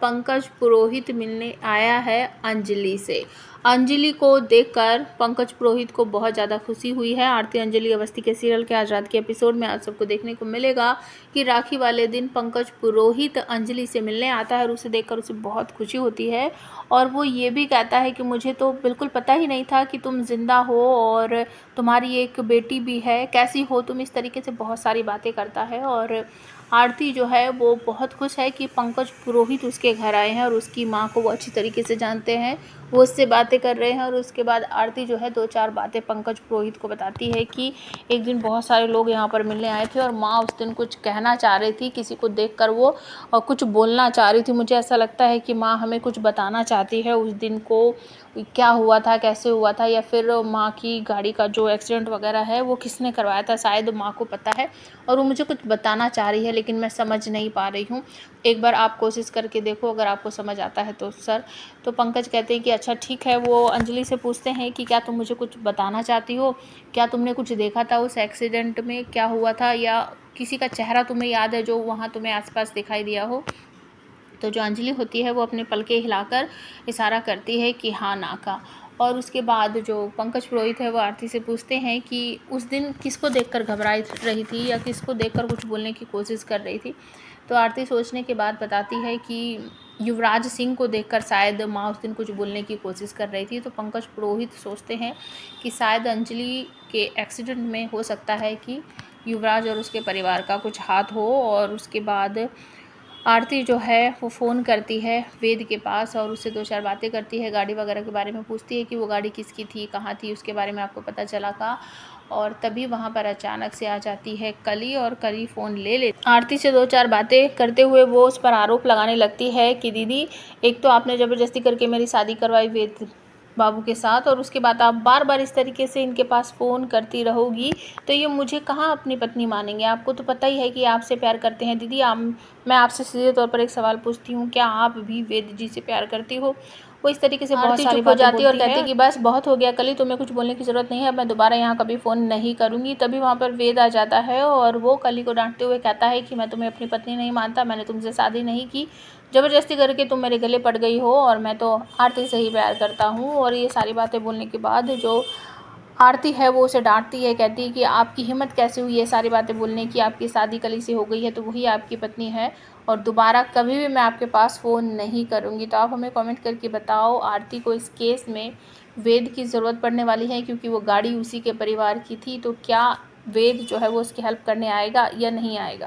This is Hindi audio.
पंकज पुरोहित मिलने आया है अंजलि से। अंजलि को देखकर पंकज पुरोहित को बहुत ज़्यादा खुशी हुई है। आरती अंजलि अवस्थी के सीरियल के आज रात के एपिसोड में आप सबको देखने को मिलेगा कि राखी वाले दिन पंकज पुरोहित अंजलि से मिलने आता है और उसे देखकर उसे बहुत खुशी होती है और वो ये भी कहता है कि मुझे तो बिल्कुल पता ही नहीं था कि तुम जिंदा हो और तुम्हारी एक बेटी भी है, कैसी हो तुम, इस तरीके से बहुत सारी बातें करता है। और आरती जो है वो बहुत खुश है कि पंकज पुरोहित उसके घर आए हैं और उसकी माँ को वो अच्छी तरीके से जानते हैं, वो उससे बातें कर रहे हैं। और उसके बाद आरती जो है 2-4 बातें पंकज पुरोहित को बताती है कि एक दिन बहुत सारे लोग यहाँ पर मिलने आए थे और माँ उस दिन कुछ कहना चाह रही थी, किसी को देखकर वो कुछ बोलना चाह रही थी। मुझे ऐसा लगता है कि माँ हमें कुछ बताना चाहती है, उस दिन को क्या हुआ था, कैसे हुआ था, या फिर माँ की गाड़ी का जो एक्सीडेंट वगैरह है वो किसने करवाया था, शायद माँ को पता है और वो मुझे कुछ बताना चाह रही है लेकिन मैं समझ नहीं पा रही हूँ। एक बार आप कोशिश करके देखो, अगर आपको समझ आता है तो सर। तो पंकज कहते हैं कि अच्छा ठीक है। वो अंजलि से पूछते हैं कि क्या तुम मुझे कुछ बताना चाहती हो, क्या तुमने कुछ देखा था उस एक्सीडेंट में, क्या हुआ था, या किसी का चेहरा तुम्हें याद है जो वहाँ तुम्हें आसपास दिखाई दिया हो। तो जो अंजलि होती है वो अपने पलके हिलाकर इशारा करती है कि हाँ ना का। और उसके बाद जो पंकज पुरोहित है वो आरती से पूछते हैं कि उस दिन किसको देखकर घबरा रही थी या किसको देखकर कुछ बोलने की कोशिश कर रही थी। तो आरती सोचने के बाद बताती है कि युवराज सिंह को देखकर शायद माँ उस दिन कुछ बोलने की कोशिश कर रही थी। तो पंकज पुरोहित सोचते हैं कि शायद अंजलि के एक्सीडेंट में हो सकता है कि युवराज और उसके परिवार का कुछ हाथ हो। और उसके बाद आरती जो है वो फ़ोन करती है वेद के पास और उससे 2-4 बातें करती है, गाड़ी वगैरह के बारे में पूछती है कि वो गाड़ी किसकी थी, कहाँ थी, उसके बारे में आपको पता चला का। और तभी वहाँ पर अचानक से आ जाती है कली और कली फ़ोन ले आरती से 2-4 बातें करते हुए वो उस पर आरोप लगाने लगती है कि दीदी, एक तो आपने ज़बरदस्ती करके मेरी शादी करवाई वेद बाबू के साथ और उसके बाद आप बार बार इस तरीके से इनके पास फ़ोन करती रहोगी तो ये मुझे कहाँ अपनी पत्नी मानेंगे। आपको तो पता ही है कि आपसे प्यार करते हैं दीदी। मैं आपसे सीधे तौर पर एक सवाल पूछती हूँ, क्या आप भी वेद जी से प्यार करती हो। वो इस तरीके से बहुत सारी बातें बोलती है और कहती है कि बस बहुत हो गया कली, तुम्हें कुछ बोलने की ज़रूरत नहीं है, अब मैं दोबारा यहाँ कभी फ़ोन नहीं करूँगी। तभी वहाँ पर वेद आ जाता है और वो कली को डांटते हुए कहता है कि मैं तुम्हें अपनी पत्नी नहीं मानता, मैंने तुमसे शादी नहीं की, ज़बरदस्ती करके तुम मेरे गले पड़ गई हो और मैं तो आरती से ही प्यार करता हूँ। और ये सारी बातें बोलने के बाद जो आरती है वो उसे डांटती है, कहती है कि आपकी हिम्मत कैसे हुई ये सारी बातें बोलने की, आपकी शादी कली से हो गई है तो वही आपकी पत्नी है और दोबारा कभी भी मैं आपके पास फ़ोन नहीं करूँगी। तो आप हमें कमेंट करके बताओ, आरती को इस केस में वेद की ज़रूरत पड़ने वाली है क्योंकि वो गाड़ी उसी के परिवार की थी, तो क्या वेद जो है वो उसकी हेल्प करने आएगा या नहीं आएगा।